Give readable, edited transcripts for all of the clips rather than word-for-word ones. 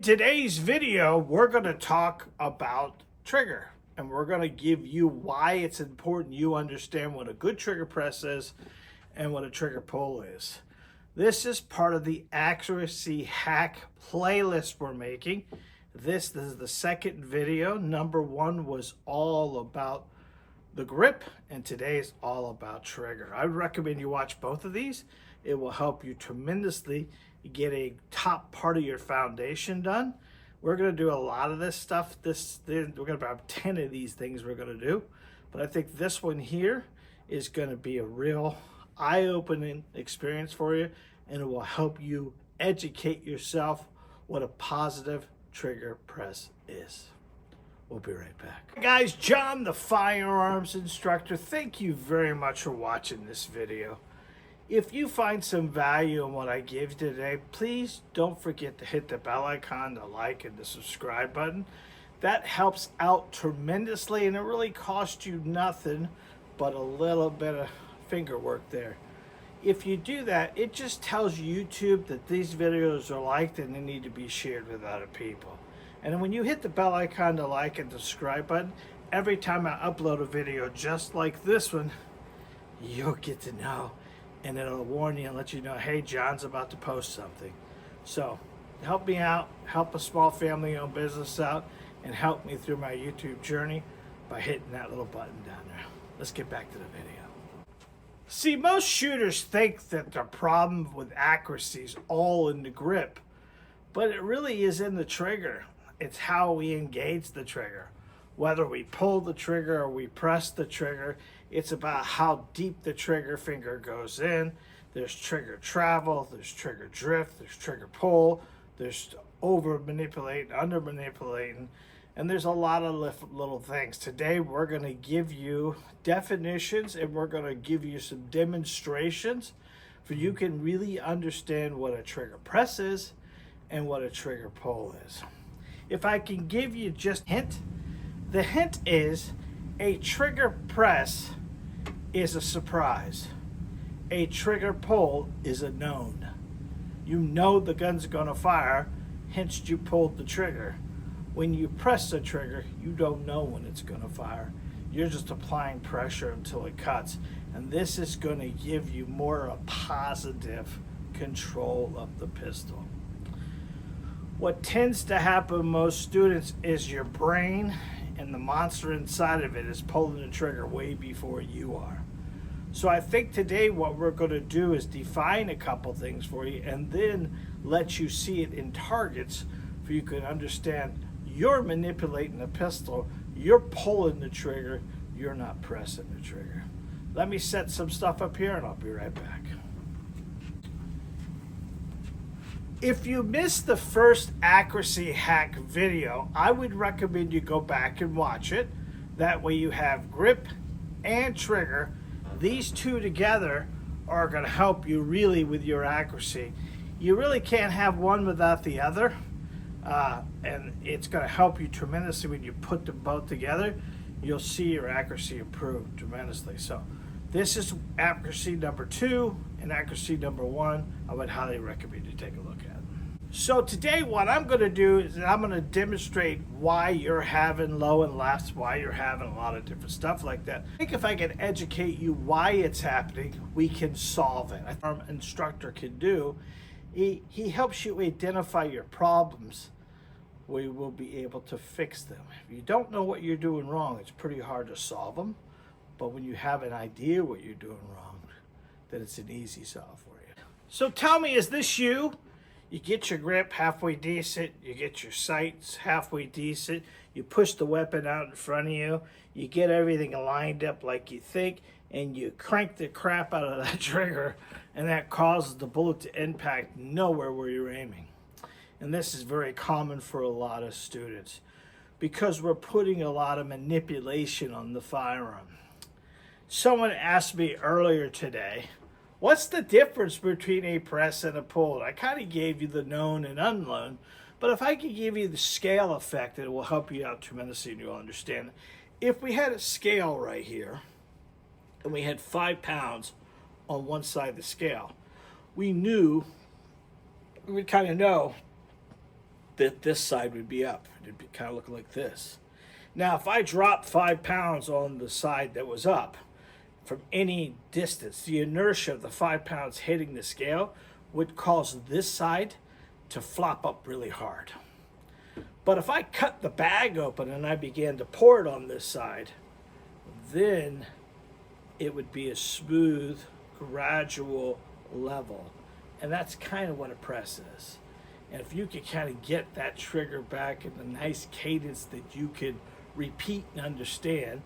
Today's video, we're going to talk about trigger, and we're going to give you why it's important you understand what a good trigger press is and what a trigger pull is. This is part of the accuracy hack playlist we're making. This is the second video. Number one was all about the grip, and today's all about trigger. I would recommend you watch both of these. It will help you tremendously get a top part of your foundation done. We're going to do a lot of this stuff. We're going to have 10 of these things we're going to do, but I think this one here is going to be a real eye-opening experience for you, and it will help you educate yourself what a positive trigger press is. We'll be right back. Hey guys, John the firearms instructor. Thank you very much for watching this video. If you find some value in what I give you today, please don't forget to hit the bell icon, the like, and the subscribe button. That helps out tremendously, and it really costs you nothing but a little bit of finger work there. If you do that, it just tells YouTube that these videos are liked and they need to be shared with other people. And when you hit the bell icon, the like, and the subscribe button, every time I upload a video just like this one, you'll get to know. And it'll warn you and let you know, hey, John's about to post something. So help me out, help a small family-owned business out, and help me through my YouTube journey by hitting that little button down there. Let's get back to the video. See, most shooters think that the problem with accuracy is all in the grip, but it really is in the trigger. It's how we engage the trigger. Whether we pull the trigger or we press the trigger, it's about how deep the trigger finger goes in. There's trigger travel, there's trigger drift, there's trigger pull, there's over manipulating, under manipulating, and there's a lot of little things. Today we're going to give you definitions and we're going to give you some demonstrations for you can really understand what a trigger press is and what a trigger pull is. If I can give you just a hint, the hint is a trigger press is a surprise. A trigger pull is a known. You know the gun's gonna fire, hence you pulled the trigger. When you press the trigger, you don't know when it's gonna fire. You're just applying pressure until it cuts. And this is gonna give you more a positive control of the pistol. What tends to happen with most students is your brain and the monster inside of it is pulling the trigger way before you are. So I think today what we're going to do is define a couple things for you and then let you see it in targets for you can understand you're manipulating the pistol, you're pulling the trigger, you're not pressing the trigger. Let me set some stuff up here and I'll be right back. If you missed the first accuracy hack video, I would recommend you go back and watch it. That way you have grip and trigger. These two together are going to help you really with your accuracy. You really can't have one without the other, and it's going to help you tremendously when you put them both together. You'll see your accuracy improve tremendously. So this is accuracy number 2 and accuracy number 1. I would highly recommend you take a look at. So today what I'm going to do is I'm going to demonstrate why you're having low and lefts, why you're having a lot of different stuff like that. I think if I can educate you why it's happening, we can solve it. Our instructor can do. He helps you identify your problems. We will be able to fix them. If you don't know what you're doing wrong, it's pretty hard to solve them. But when you have an idea what you're doing wrong, then it's an easy solve for you. So tell me, is this you? You get your grip halfway decent, you get your sights halfway decent, you push the weapon out in front of you, you get everything lined up like you think, and you crank the crap out of that trigger, and that causes the bullet to impact nowhere where you're aiming. And this is very common for a lot of students because we're putting a lot of manipulation on the firearm. Someone asked me earlier today, what's the difference between a press and a pull? I kind of gave you the known and unknown, but if I could give you the scale effect, it will help you out tremendously and you'll understand. If we had a scale right here, and we had 5 pounds on one side of the scale, we would kind of know that this side would be up. It'd be kind of look like this. Now, if I dropped 5 pounds on the side that was up from any distance, the inertia of the 5 pounds hitting the scale would cause this side to flop up really hard. But if I cut the bag open and I began to pour it on this side, then it would be a smooth, gradual level. And that's kind of what a press is. And if you can kind of get that trigger back in a nice cadence that you can repeat and understand,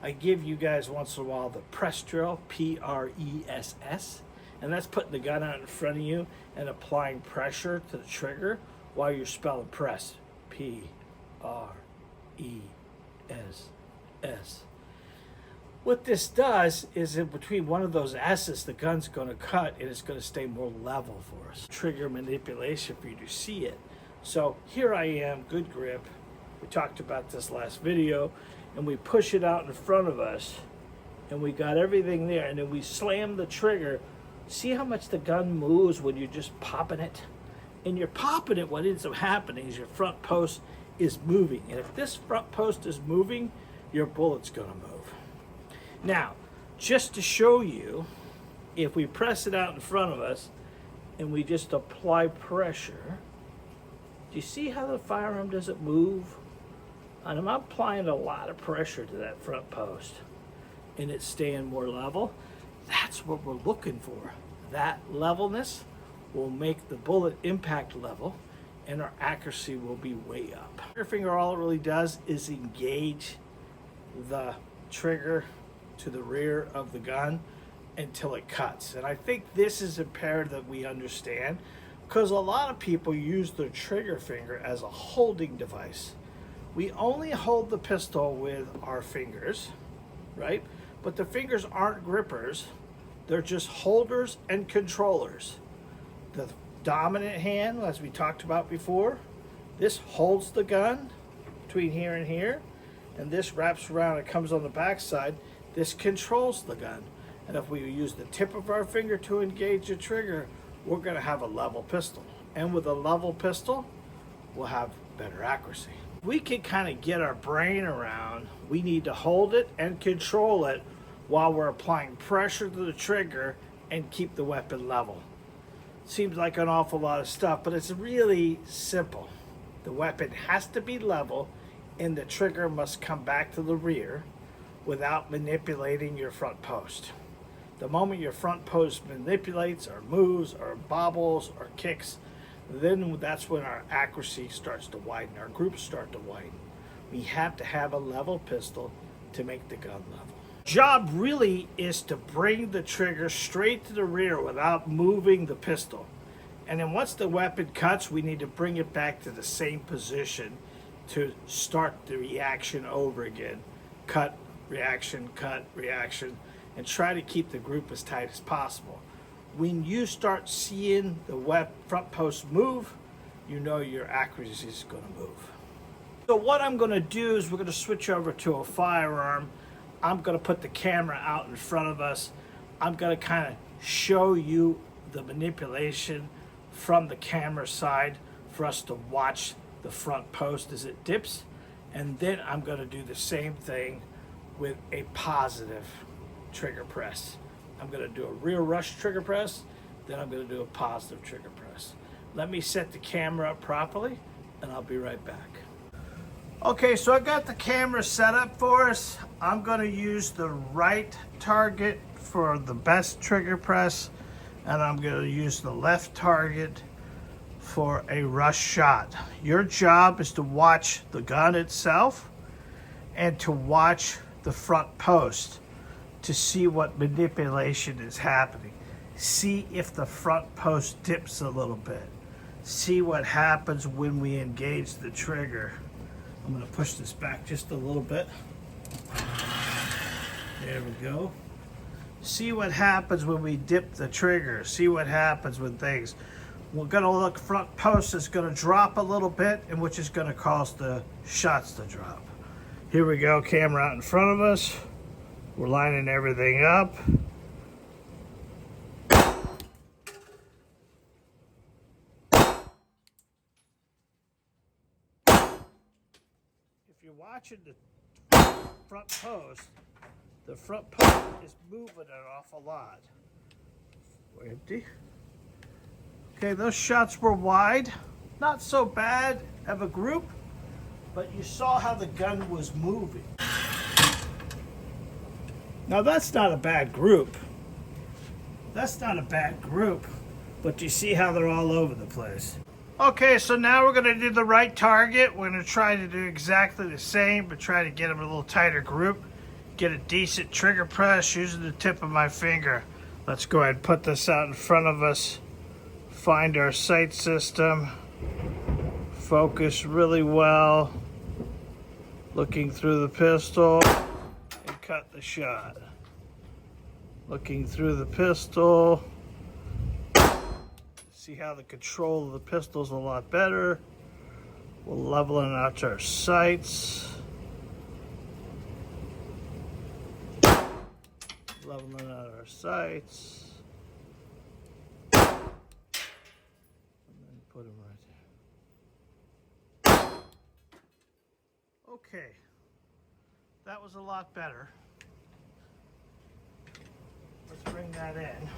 I give you guys once in a while the press drill, P-R-E-S-S, and that's putting the gun out in front of you and applying pressure to the trigger while you're spelling press, P-R-E-S-S. What this does is in between one of those S's, the gun's going to cut and it's going to stay more level for us. Trigger manipulation for you to see it. So here I am, good grip. We talked about this last video, and we push it out in front of us and we got everything there, and then we slam the trigger. See how much the gun moves when you're just popping it? And you're popping it, what ends up happening is your front post is moving. And if this front post is moving, your bullet's going to move. Now, just to show you, if we press it out in front of us and we just apply pressure, do you see how the firearm doesn't move? And I'm applying a lot of pressure to that front post and it's staying more level. That's what we're looking for. That levelness will make the bullet impact level and our accuracy will be way up. Your finger, all it really does is engage the trigger to the rear of the gun until it cuts. And I think this is imperative that we understand, because a lot of people use their trigger finger as a holding device. We only hold the pistol with our fingers, right? But the fingers aren't grippers. They're just holders and controllers. The dominant hand, as we talked about before, this holds the gun between here and here, and this wraps around and comes on the back side. This controls the gun. And if we use the tip of our finger to engage the trigger, we're going to have a level pistol. And with a level pistol, we'll have better accuracy. We can kind of get our brain around, we need to hold it and control it while we're applying pressure to the trigger and keep the weapon level. Seems like an awful lot of stuff, but it's really simple. The weapon has to be level and the trigger must come back to the rear without manipulating your front post. The moment your front post manipulates or moves or bobbles or kicks, then that's when our accuracy starts to widen, our groups start to widen. We have to have a level pistol to make the gun level. Job really is to bring the trigger straight to the rear without moving the pistol. And then once the weapon cuts, we need to bring it back to the same position to start the reaction over again. Cut, reaction, and try to keep the group as tight as possible. When you start seeing the front post move, you know your accuracy is going to move. So what I'm going to do is we're going to switch over to a firearm. I'm going to put the camera out in front of us. I'm going to kind of show you the manipulation from the camera side for us to watch the front post as it dips. And then I'm going to do the same thing with a positive trigger press. I'm going to do a rear rush trigger press, then I'm going to do a positive trigger press. Let me set the camera up properly and I'll be right back. Okay, so I got the camera set up for us. I'm going to use the right target for the best trigger press, and I'm going to use the left target for a rush shot. Your job is to watch the gun itself and to watch the front post to see what manipulation is happening. See if the front post dips a little bit. See what happens when we engage the trigger. I'm going to push this back just a little bit. There we go. See what happens when we dip the trigger. See what happens when things. We're going to look, front post is going to drop a little bit, and which is going to cause the shots to drop. Here we go, camera out in front of us. We're lining everything up. if you're watching the front post, the front post is moving an awful lot. We're empty. Okay, those shots were wide. Not so bad of a group, but you saw how the gun was moving. Now that's not a bad group. That's not a bad group, but you see how they're all over the place. Okay, so now we're gonna do the right target. We're gonna try to do exactly the same, but try to get them a little tighter group. Get a decent trigger press using the tip of my finger. Let's go ahead and put this out in front of us. Find our sight system. Focus really well. Looking through the pistol and cut the shot. Looking through the pistol. See how the control of the pistol is a lot better. We're leveling out our sights. Leveling out our sights. And then put them right there. Okay. That was a lot better. Let's bring that in.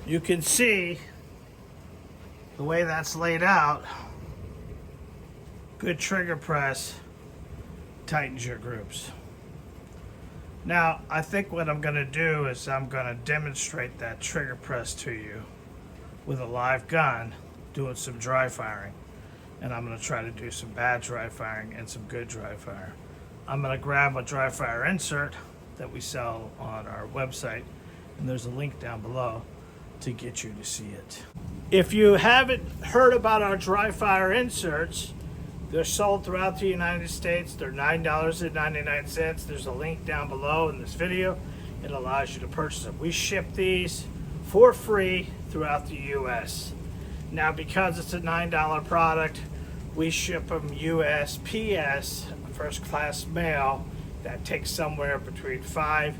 You can see the way that's laid out. Good trigger press tightens your groups. Now, I think what I'm going to do is I'm going to demonstrate that trigger press to you with a live gun, doing some dry firing. And I'm going to try to do some bad dry firing and some good dry fire. I'm going to grab a dry fire insert that we sell on our website, and there's a link down below to get you to see it. If you haven't heard about our dry fire inserts, they're sold throughout the United States. They're $9.99. There's a link down below in this video. It allows you to purchase them. We ship these for free throughout the US. Now, because it's a $9 product, we ship them USPS, first class mail. That takes somewhere between 5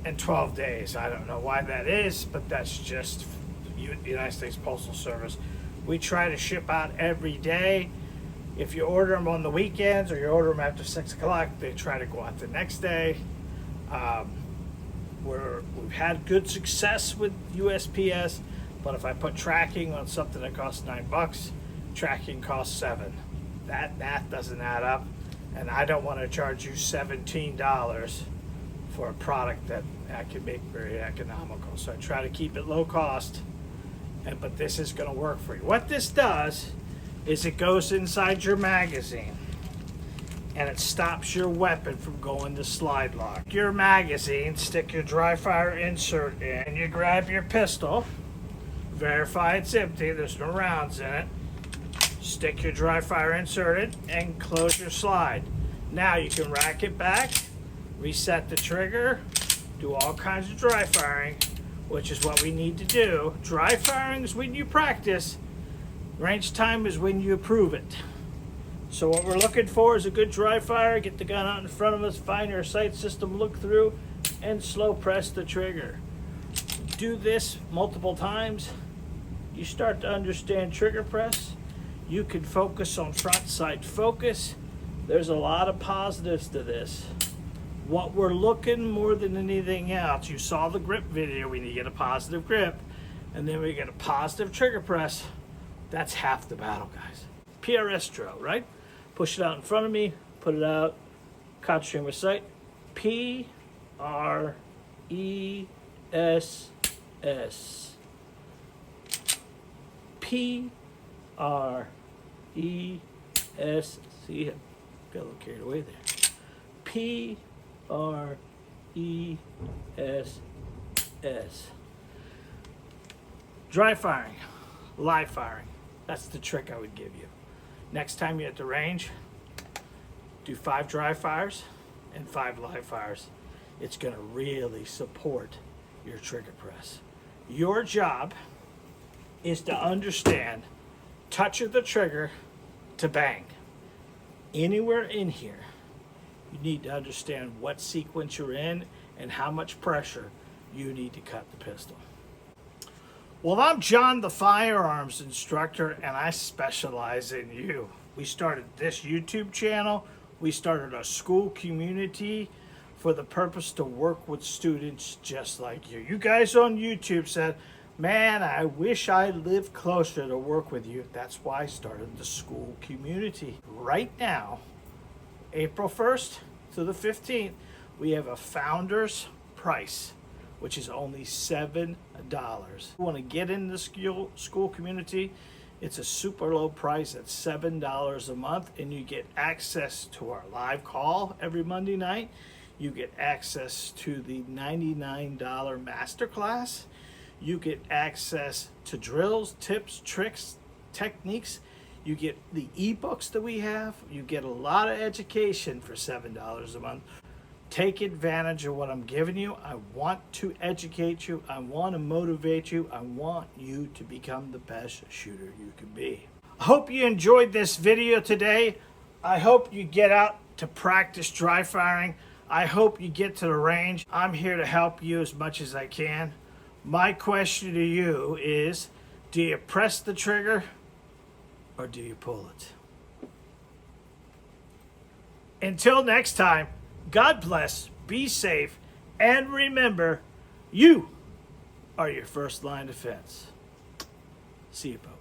and 12 days. I don't know why that is, but that's just the United States Postal Service. We try to ship out every day. If you order them on the weekends or you order them after 6 o'clock, they try to go out the next day. We've had good success with USPS, but if I put tracking on something that costs $9, tracking costs $7. That math doesn't add up, and I don't want to charge you $17 for a product that I can make very economical. So I try to keep it low cost, but this is going to work for you. What this does is it goes inside your magazine and it stops your weapon from going to slide lock. Your magazine, stick your dry fire insert in, and you grab your pistol, verify it's empty, there's no rounds in it, stick your dry fire insert in, and close your slide. Now you can rack it back, reset the trigger, do all kinds of dry firing, which is what we need to do. Dry firing is when you practice. Range time is when you approve it. So what we're looking for is a good dry fire. Get the gun out in front of us, find our sight system, look through, and slow press the trigger. Do this multiple times. You start to understand trigger press. You can focus on front sight focus. There's a lot of positives to this. What we're looking more than anything else, you saw the grip video, we need to get a positive grip, and then we get a positive trigger press. That's half the battle, guys. PRS drill, right? Push it out in front of me, put it out, concentrate with sight. P-R-E-S-S. P-R-E-S. See, I got a little carried away there. P-R-E-S-S. Dry firing, live firing. That's the trick I would give you. Next time you're at the range, do 5 dry fires and 5 live fires. It's going to really support your trigger press. Your job is to understand touch of the trigger to bang. Anywhere in here, you need to understand what sequence you're in and how much pressure you need to cut the pistol. Well, I'm John, the firearms instructor, and I specialize in you. We started this YouTube channel. We started a school community for the purpose to work with students just like you. You guys on YouTube said, man, I wish I lived closer to work with you. That's why I started the school community. Right now, April 1st to the 15th, we have a founder's price, which is only $7. If you want to get in the school community, it's a super low price at $7 a month, and you get access to our live call every Monday night. You get access to the $99 masterclass. You get access to drills, tips, tricks, techniques. You get the ebooks that we have. You get a lot of education for $7 a month. Take advantage of what I'm giving you. I want to educate you. I want to motivate you. I want you to become the best shooter you can be. I hope you enjoyed this video today. I hope you get out to practice dry firing. I hope you get to the range. I'm here to help you as much as I can. My question to you is, do you press the trigger or do you pull it? Until next time, God bless, be safe, and remember, you are your first line defense. See you, folks.